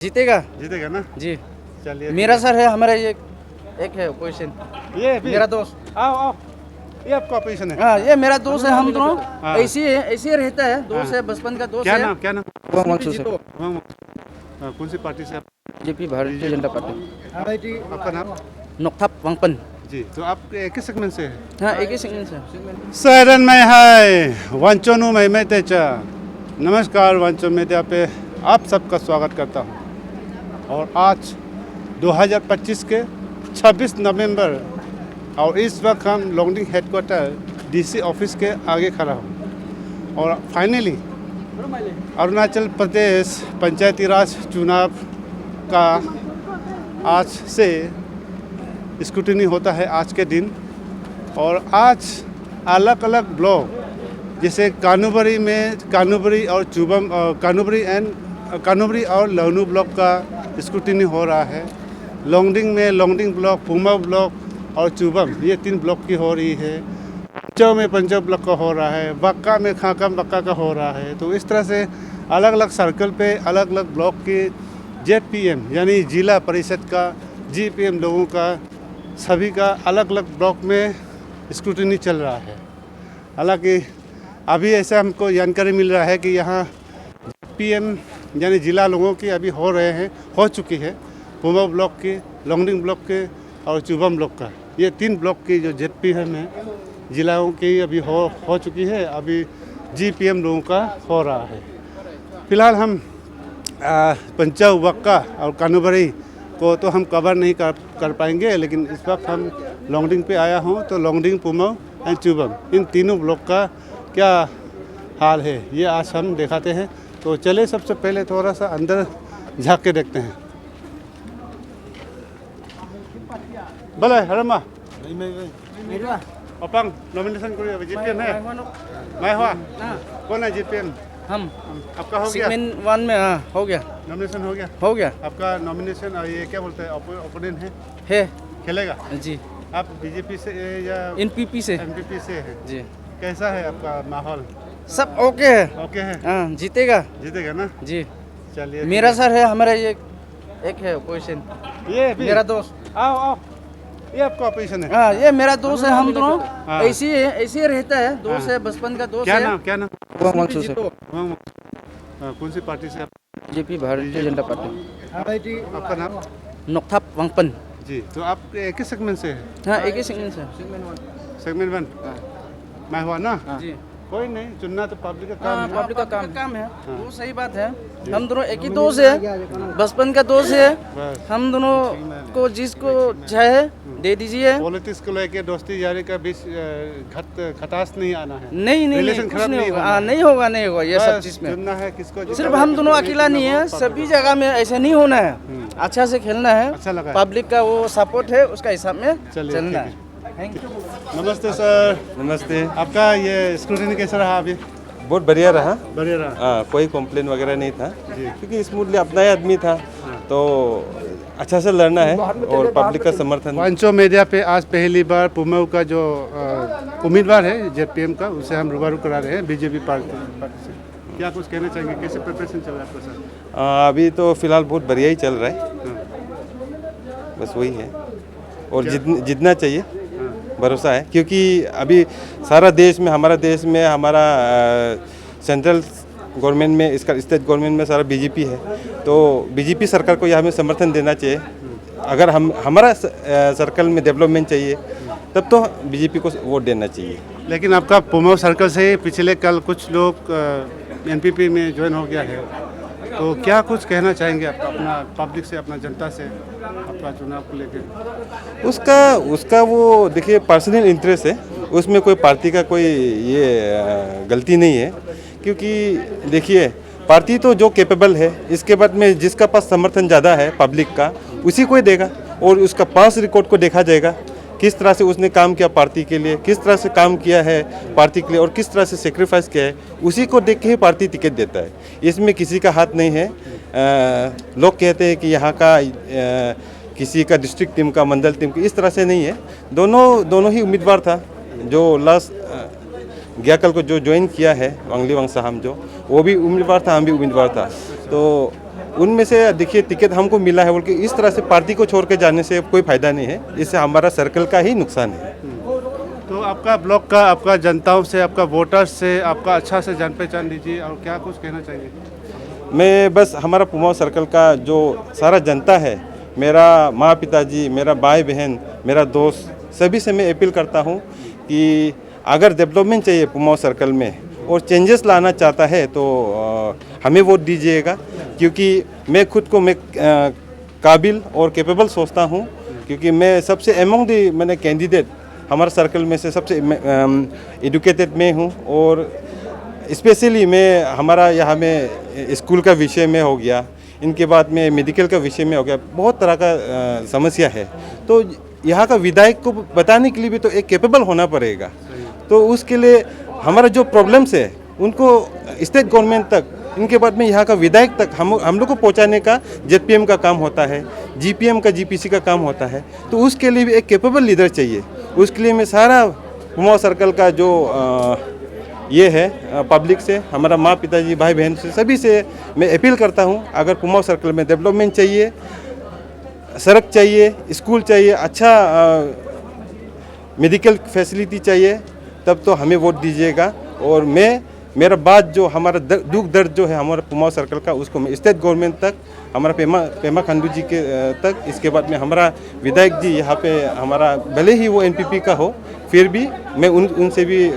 जीतेगा जीतेगा ना। जी। चलिए मेरा सर है, हमारा ये एक है क्वेश्चन। ये भी मेरा दोस्त, आओ आओ, ये आपका ऑपोजिशन है। हाँ ये मेरा दोस्त है, हम दोनों हाँ। ऐसे ही रहता है, दोस्त है, बचपन का दोस्त क्या है। नाम क्या नाम? वंशु सर, कौन सी पार्टी से आप? BJP Bharatiya Janata party. आपका नाम? नोकथाप वांगपन। जी, तो आप एक ही सेगमेंट से है? हाँ एक ही सेकंड से। सैरन में है वांचोनु में तेचा। नमस्कार, वांचो मीडिया पे आप सबका स्वागत करता हूँ। और आज 2025 के 26 नवंबर और इस वक्त हम लोंगडिंग हेडक्वार्टर डीसी ऑफिस के आगे खड़ा हूँ। और फाइनली अरुणाचल प्रदेश पंचायती राज चुनाव का आज से स्क्रूटिनी होता है आज के दिन। और आज अलग अलग ब्लॉक जैसे कानूबरी और चुबम कानूबरी और लहनू ब्लॉक का स्क्रूटिनी हो रहा है। लोंगडिंग में लोंगडिंग ब्लॉक, पुमा ब्लॉक और चुबम, ये 3 ब्लॉक की हो रही है। पंचो में पंचो ब्लॉक का हो रहा है। बक्का में खाकम बक्का का हो रहा है। तो इस तरह से अलग अलग सर्कल पे अलग अलग ब्लॉक के जेपीएम यानी जिला परिषद का जीपीएम लोगों का सभी का अलग अलग ब्लॉक में स्क्रूटिनी चल रहा है। हालांकि अभी ऐसा हमको जानकारी मिल रहा है कि यहाँ पीएम यानी जिला लोगों की अभी हो चुकी है। पुमा ब्लॉक की, लोंगडिंग ब्लॉक के और चुबम ब्लॉक का, ये 3 ब्लॉक की जो जेपीएम है जिलाओं की अभी हो चुकी है। अभी जीपीएम लोगों का हो रहा है। फिलहाल हम पंचाव, वक्का और कानूबरी को तो हम कवर नहीं कर पाएंगे, लेकिन इस वक्त हम लोंगडिंग पे आया हूँ। तो लोंगडिंग, पुमा एंड चुबम, इन तीनों ब्लॉक का क्या हाल है ये आज हम दिखाते हैं। तो चले सबसे पहले थोड़ा सा अंदर झाँक के देखते हैं। भले हरमा अपंग नॉमिनेशन करिए। जीपीएम है? मैं हुआ कौन है जीपीएम? हम आपका हो गया? सेगमेंट 1 में हो गया, नॉमिनेशन हो गया? हो गया आपका नॉमिनेशन, और ये क्या बोलते हैं ओपोनेंट है है खेलेगा? जी। आप बीजेपी से या एनपीपी से एनपीपी से है? जी। कैसा है आपका माहौल? सब ओके है। ओके है? हाँ जीतेगा जीतेगा ना। जी। चलिए मेरा सर है, हमारा ये एक है क्वेश्चन। ये भी मेरा दोस्त, आओ आओ, ये आपका ऑपोजिशन है। हाँ ये मेरा दोस्त है, हम दोनों हाँ। ऐसे ही रहता है, दोस्त है, बचपन का दोस्त क्या है। नाम क्या नाम? वंशु सर, कौन सी पार्टी से आप? BJP Bharatiya Janata party. आपका नाम? नोकथाप वांगपन। जी, तो आप एक ही सेगमेंट से है? हाँ एक ही सेकंड से। सेगमेंट 1 मैं हुआ ना। जी कोई नहीं, चुनना तो पब्लिक का हाँ, काम है। पब्लिक का काम है, वो सही बात है। हम दोनों एक ही दोस्त है, बचपन का दोस्त है। बस हम दोनों को जिसको चाहे दे दीजिए। पॉलिटिक्स को लेके दोस्ती यारी का बीच खटास नहीं आना है। नहीं नहीं Relation कुछ खराब नहीं नहीं होगा। होना हाँ, है। नहीं होगा ये सब बस चीज में। चुनना है किसको। सिर्फ हम दोनों अकेला नहीं है, सभी जगह में ऐसे नहीं होना है। अच्छा से खेलना है, अच्छा लगा है। पब्लिक का वो सपोर्ट है, उसका हिसाब में चलिए, चलना ठीक है। Thank you. नमस्ते सर। नमस्ते। आपका ये स्क्रूटिनी कैसा रहा अभी? बहुत बढ़िया रहा। बढ़िया रहा। हाँ, कोई कंप्लेन वगैरह नहीं था जी। क्योंकि स्मूथली अपना ही आदमी था, तो अच्छा से लड़ना है और पब्लिक का समर्थन। वांचो मीडिया पे आज पहली बार पुमा का जो उम्मीदवार है जेपीएम का, उसे हम रूबरू करा रहे हैं बीजेपी पार्टी से। क्या कुछ कहना चाहेंगे? कैसे प्रिपरेशन चल रहा है आपका सर? अभी तो फिलहाल बहुत बढ़िया ही चल रहा है, बस वही है। और जितना चाहिए भरोसा है, क्योंकि अभी सारा देश में हमारा सेंट्रल गवर्नमेंट में, इसका स्टेट गवर्नमेंट में सारा बीजेपी है। तो बीजेपी सरकार को यहाँ में समर्थन देना चाहिए। अगर हमारा सर्कल में डेवलपमेंट चाहिए तब तो बीजेपी को वोट देना चाहिए। लेकिन आपका पुमा सर्कल से पिछले कल कुछ लोग एनपीपी में ज्वाइन हो गया है, तो क्या कुछ कहना चाहेंगे आप अपना पब्लिक से, अपना जनता से, अपना चुनाव को लेकर? उसका वो देखिए पर्सनल इंटरेस्ट है, उसमें कोई पार्टी का कोई ये गलती नहीं है। क्योंकि देखिए पार्टी तो जो कैपेबल है, इसके बाद में जिसका पास समर्थन ज़्यादा है पब्लिक का, उसी को ही देगा। और उसका पास रिकॉर्ड को देखा जाएगा, किस तरह से उसने काम किया पार्टी के लिए, किस तरह से काम किया है पार्टी के लिए और किस तरह से सेक्रीफाइस किया है, उसी को देख के ही पार्टी टिकट देता है। इसमें किसी का हाथ नहीं है। लोग कहते हैं कि यहाँ का किसी का डिस्ट्रिक्ट टीम का, मंडल टीम की, इस तरह से नहीं है। दोनों ही उम्मीदवार था। जो लास्ट गयाकल को जो ज्वाइन किया है वांगली वांगसाहाम, जो वो भी उम्मीदवार था, हम भी उम्मीदवार था। तो उनमें से देखिए टिकट हमको मिला है बोल के इस तरह से पार्टी को छोड़ के जाने से कोई फायदा नहीं है, इससे हमारा सर्कल का ही नुकसान है। तो आपका ब्लॉक का, आपका जनताओं से, आपका वोटर्स से आपका अच्छा से जान पहचान दीजिए और क्या कुछ कहना चाहिए। मैं बस हमारा पुमाव सर्कल का जो सारा जनता है, मेरा माँ पिताजी, मेरा भाई बहन, मेरा दोस्त, सभी से मैं अपील करता हूँ कि अगर डेवलपमेंट चाहिए पुमाव सर्कल में और चेंजेस लाना चाहता है तो हमें वोट दीजिएगा, क्योंकि मैं खुद को काबिल और कैपेबल सोचता हूँ, क्योंकि मैं सबसे एमंग दी मैंने कैंडिडेट हमारे सर्कल में से सबसे एजुकेटेड मैं हूँ। और स्पेशली मैं हमारा यहाँ में स्कूल का विषय में हो गया, इनके बाद में मेडिकल का विषय में हो गया, बहुत तरह का समस्या है। तो यहाँ का विधायक को बताने के लिए भी तो एक कैपेबल होना पड़ेगा। तो उसके लिए हमारा जो प्रॉब्लम्स है उनको स्टेट गवर्नमेंट तक, इनके बाद में यहाँ का विधायक तक हम लोग को पहुँचाने का जेडपीएम का काम होता है, जीपीएम का जीपीसी का काम होता है। तो उसके लिए भी एक कैपेबल लीडर चाहिए। उसके लिए मैं सारा पुमाव सर्कल का जो ये है पब्लिक से, हमारा माँ पिताजी, भाई बहन से, सभी से मैं अपील करता हूँ, अगर पुमाव सर्कल में डेवलपमेंट चाहिए, सड़क चाहिए, स्कूल चाहिए, अच्छा मेडिकल फैसिलिटी चाहिए, तब तो हमें वोट दीजिएगा। और मेरा बात जो हमारा दुख दर्द जो है हमारा पुमाव सर्कल का, उसको मैं स्टेट गवर्नमेंट तक, हमारा पेमा खांडू जी के तक, इसके बाद में हमारा विधायक जी यहाँ पे हमारा, भले ही वो एनपीपी का हो, फिर भी मैं उनसे भी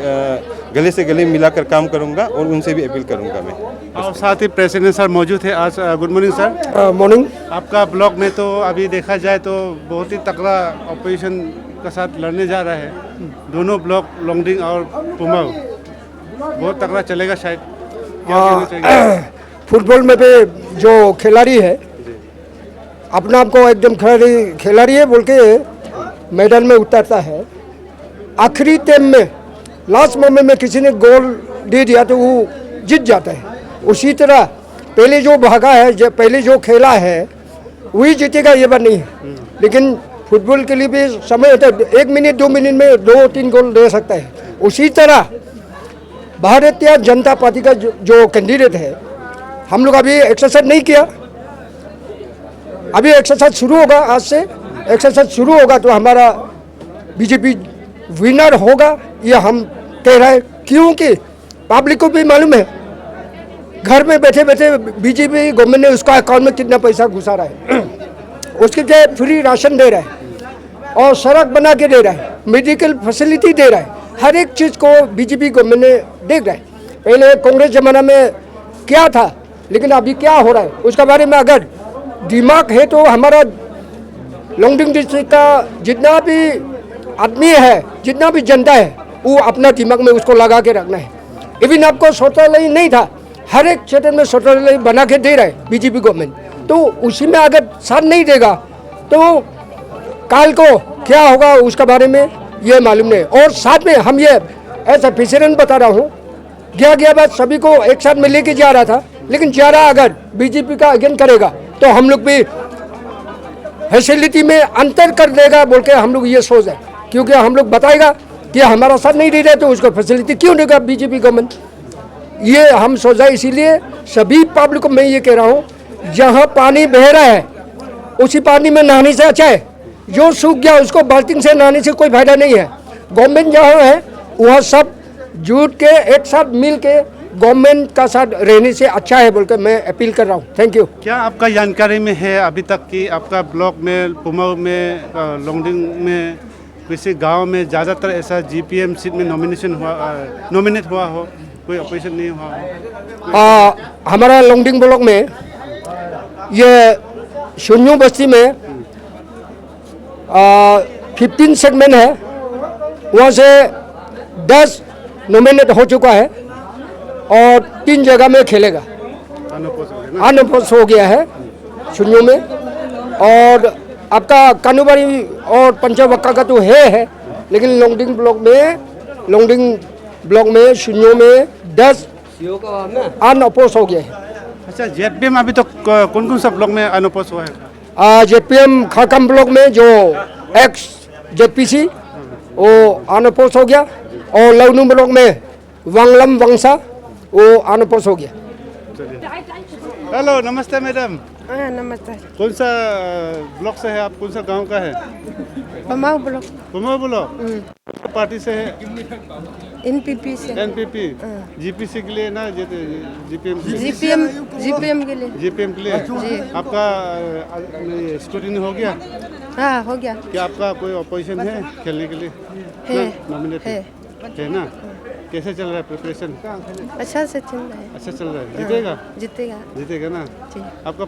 गले से गले मिलाकर काम करूँगा और उनसे भी अपील करूँगा मैं। और साथ ही प्रेसिडेंट सर मौजूद है आज। Good morning sir. मॉर्निंग। आपका ब्लॉक में तो अभी देखा जाए तो बहुत ही तगड़ा ऑपोजिशन का साथ लड़ने जा रहा है, दोनों ब्लॉक लोंगडिंग और पुमाव, बहुत तगड़ा चलेगा शायद, क्या कहना चाहिए? फुटबॉल में भी जो खिलाड़ी है अपना आपको एकदम खिलाड़ी है बोल के मैदान में उतरता है, आखिरी टाइम में लास्ट मोमेंट में किसी ने गोल दे दिया तो वो जीत जाता है। उसी तरह पहले जो भागा है, पहले जो खेला है वही जीतेगा, ये बात नहीं है। लेकिन फुटबॉल के लिए भी समय होता है, 1 मिनट 2 मिनट में 2-3 गोल दे सकता है। उसी तरह भारतीय जनता पार्टी का जो कैंडिडेट है, हम लोग अभी एक्सरसाइज नहीं किया, अभी एक्सरसाइज शुरू होगा, आज से एक्सरसाइज शुरू होगा तो हमारा बीजेपी विनर होगा, ये हम कह रहे हैं। क्योंकि पब्लिक को भी मालूम है, घर में बैठे बैठे बीजेपी गवर्नमेंट ने उसका अकाउंट में कितना पैसा घुसा रहा है, उसके लिए फ्री राशन दे रहा है और सड़क बना के दे रहा है, मेडिकल फैसिलिटी दे रहा है, हर एक चीज़ को बीजेपी गवर्नमेंट ने देख रहा है। पहले कांग्रेस जमाना में क्या था, लेकिन अभी क्या हो रहा है उसका बारे में अगर दिमाग है तो हमारा लोंगडिंग डिस्ट्रिक्ट का जितना भी आदमी है, जितना भी जनता है, वो अपना दिमाग में उसको लगा के रखना है। इवन आपको शौचालय नहीं था, हर एक क्षेत्र में शौचालय बना के दे रहा है बीजेपी गवर्नमेंट, तो उसी में अगर साथ नहीं देगा तो काल को क्या होगा उसका बारे में ये मालूम नहीं। और साथ में हम ये ऐसा प्रेसिडेंट बता रहा हूँ, गया बात सभी को एक साथ में लेके जा रहा था, लेकिन जा रहा अगर बीजेपी का अगेंस्ट करेगा तो हम लोग भी फैसिलिटी में अंतर कर देगा बोल के हम लोग ये सोच है। क्योंकि हम लोग बताएगा कि हमारा साथ नहीं दे रहे तो उसको फैसिलिटी क्यों देगा बीजेपी गवर्नमेंट, ये हम सोचा। इसीलिए सभी पब्लिक को मैं ये कह रहा हूँ, जहाँ पानी बह रहा है उसी पानी में नहाने से अच्छा है, जो सूख गया उसको बाल्टी से नहाने से कोई फायदा नहीं है। गवर्नमेंट जहाँ है वहाँ सब जुट के एक साथ मिल के गवर्नमेंट का साथ रहने से अच्छा है बोल के मैं अपील कर रहा हूँ। Thank you. क्या आपका जानकारी में है अभी तक कि आपका ब्लॉक में, पुमाव में, लोंगडिंग में किसी गांव में ज़्यादातर ऐसा जीपीएम सीट में नॉमिनेट हुआ हो, कोई ऑपोजिशन नहीं हुआ हो? हमारा लोंगडिंग ब्लॉक में ये शून्य बस्ती में 15 सेगमेंट है, वहाँ से 10 नॉमिनेट हो चुका है और 3 जगह में खेलेगा, अनअपोज हो गया है शून्यों में। और आपका कानूबारी और पंचवक्का का तो है, लेकिन लोंगडिंग ब्लॉक में शून्यों में 10 अनअपोज हो गया है। अच्छा, जेडपीएम अभी तो कौन कौन सा ब्लॉक में अनअपोज हुआ है? जेडपीएम खाकम ब्लॉक में जो एक्स जेडपीसी वो अनअपोज हो गया, और लवनू ब्लॉक में वांगलम वंशा वो अनअपोज हो गया। हेलो, नमस्ते मैडम। हाँ नमस्ते। कौन सा ब्लॉक से है आप? कौन सा गांव का है? पमाऊ ब्लॉक कुमाऊं ब्लॉक। पार्टी से है? NPP से। एनपीपी। जीपीसी के लिए ना, जीपीएम GPM के लिए। जीपीएम के लिए। जी। आपका स्क्रूटिनी हो गया? हाँ हो गया। क्या आपका कोई अपोजिशन है खेलने के लिए? है। नॉमिनेट है ना? कैसे चल रहा है प्रिपरेशन? अच्छा से चल रहा है। अच्छा चल रहा है। जीतेगा? जीतेगा। जीतेगा ना? जी। आपका